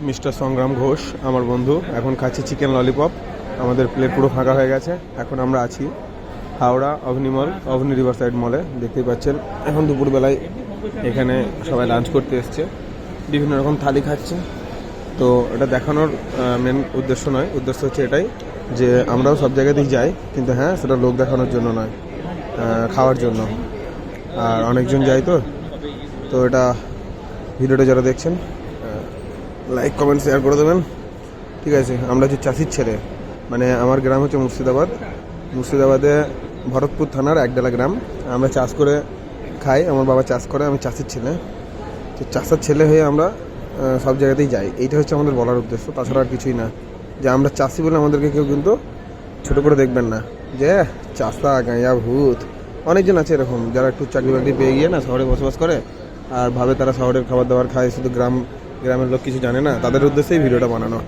Mister সংগ্রাম ঘোষ আমার বন্ধু। এখন খাচ্ছি চিকেন ললিপপ। আমাদের প্লেট পুরো ফাঁকা হয়ে গেছে। এখন আমরা আছি হাওড়া অভনি রিভার সাইড মলে। দেখতেই পাচ্ছেন এখন দুপুরবেলায় এখানে সবাই লাঞ্চ করতে এসছে, বিভিন্ন রকম থালি খাচ্ছে। তো এটা দেখানোর মেন উদ্দেশ্য নয়, উদ্দেশ্য হচ্ছে এটাই যে আমরাও সব জায়গাতেই যাই, কিন্তু হ্যাঁ সেটা লোক দেখানোর জন্য নয়, খাওয়ার জন্য। আর অনেকজন যায় তো এটা ভিডিওটা যারা দেখছেন লাইক কমেন্ট শেয়ার করে দেবেন, ঠিক আছে। আমরা হচ্ছে চাষির ছেলে, মানে আমার গ্রাম হচ্ছে মুর্শিদাবাদে ভরতপুর থানার একডালা গ্রাম। আমরা চাষ করে খাই, আমার বাবা চাষ করে, আমি চাষির ছেলে। তো চাষার ছেলে হয়ে আমরা সব জায়গাতেই যাই, এইটা হচ্ছে আমাদের বলার উদ্দেশ্য, তাছাড়া আর কিছুই না। যে আমরা চাষি বলে আমাদেরকে কেউ কিন্তু ছোটো করে দেখবেন না, যে চাষা গাঁয়া ভূত। অনেকজন আছে এরকম যারা একটু চাকরি বাকরি পেয়ে গিয়ে না শহরে বসবাস করে আর ভাবে তারা শহরের খাবার দাবার খায়, শুধু গ্রামের লোক কিছু জানে না। তাদের উদ্দেশ্যেই ভিডিওটা বানানো।